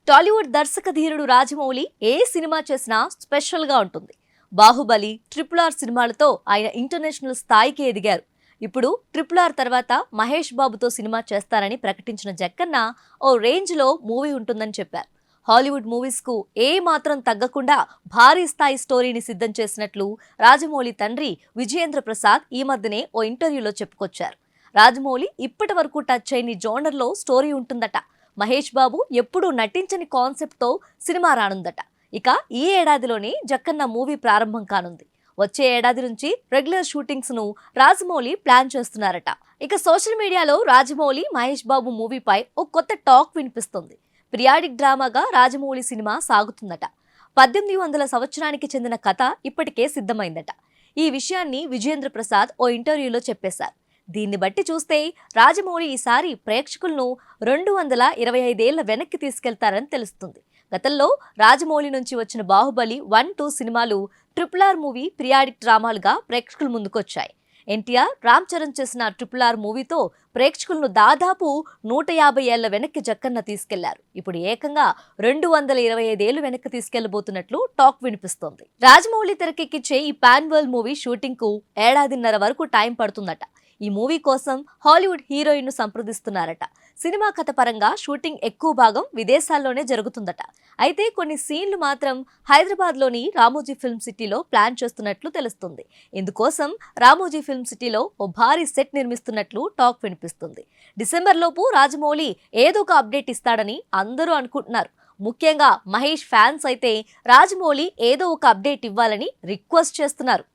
టాలీవుడ్ దర్శక ధీరుడు రాజమౌళి ఏ సినిమా చేసినా స్పెషల్ గా ఉంటుంది. బాహుబలి, RRR సినిమాలతో ఆయన ఇంటర్నేషనల్ స్థాయికి ఎదిగారు. ఇప్పుడు RRR తర్వాత మహేష్ బాబుతో సినిమా చేస్తారని ప్రకటించిన జక్కన్న ఓ రేంజ్ లో మూవీ ఉంటుందని చెప్పారు. హాలీవుడ్ మూవీస్ కు ఏ మాత్రం తగ్గకుండా భారీ స్థాయి స్టోరీని సిద్ధం చేసినట్లు రాజమౌళి తండ్రి విజయేంద్ర ప్రసాద్ ఈ మధ్యనే ఓ ఇంటర్వ్యూలో చెప్పుకొచ్చారు. రాజమౌళి ఇప్పటి వరకు టచ్ చేయని జోనర్ లో స్టోరీ ఉంటుందట. మహేష్ బాబు ఎప్పుడూ నటించని కాన్సెప్ట్ తో సినిమా రానుందట. ఇక ఈ ఏడాదిలోనే జక్కన్న మూవీ ప్రారంభం కానుంది. వచ్చే ఏడాది నుంచి రెగ్యులర్ షూటింగ్స్ ను రాజమౌళి ప్లాన్ చేస్తున్నారట. ఇక సోషల్ మీడియాలో రాజమౌళి మహేష్ బాబు మూవీపై ఓ కొత్త టాక్ వినిపిస్తుంది. పిరియాడిక్ డ్రామాగా రాజమౌళి సినిమా సాగుతుందట. 1800 సంవత్సరానికి చెందిన కథ ఇప్పటికే సిద్ధమైందట. ఈ విషయాన్ని విజయేంద్ర ప్రసాద్ ఓ ఇంటర్వ్యూలో చెప్పేశారు. దీన్ని బట్టి చూస్తే రాజమౌళి ఈసారి ప్రేక్షకులను 225 ఏళ్ల వెనక్కి తీసుకెళ్తారని తెలుస్తుంది. గతంలో రాజమౌళి నుంచి వచ్చిన బాహుబలి 1, 2 సినిమాలు RRR మూవీ పిరియాడిక్ డ్రామాలుగా ప్రేక్షకుల ముందుకొచ్చాయి. ఎన్టీఆర్, రామ్ చరణ్ చేసిన RRR మూవీతో ప్రేక్షకులను దాదాపు 150 ఏళ్ల వెనక్కి జక్కన్న తీసుకెళ్లారు. ఇప్పుడు ఏకంగా 225 ఏళ్లు వెనక్కి తీసుకెళ్లబోతున్నట్లు టాక్ వినిపిస్తోంది. రాజమౌళి తెరకెక్కించే ఈ పాన్ వరల్డ్ మూవీ షూటింగ్ కు ఏడాదిన్నర వరకు టైం పడుతుందట. ఈ మూవీ కోసం హాలీవుడ్ హీరోయిన్ ను సంప్రదిస్తున్నారట. సినిమా కథ పరంగా షూటింగ్ ఎక్కువ భాగం విదేశాల్లోనే జరుగుతుందట. అయితే కొన్ని సీన్లు మాత్రం హైదరాబాద్ లోని రామోజీ ఫిల్మ్ సిటీలో ప్లాన్ చేస్తున్నట్లు తెలుస్తుంది. ఇందుకోసం రామోజీ ఫిల్మ్ సిటీలో ఓ భారీ సెట్ నిర్మిస్తున్నట్లు టాక్ వినిపిస్తుంది. డిసెంబర్ లోపు రాజమౌళి ఏదో ఒక అప్డేట్ ఇస్తాడని అందరూ అనుకుంటున్నారు. ముఖ్యంగా మహేష్ ఫ్యాన్స్ అయితే రాజమౌళి ఏదో ఒక అప్డేట్ ఇవ్వాలని రిక్వెస్ట్ చేస్తున్నారు.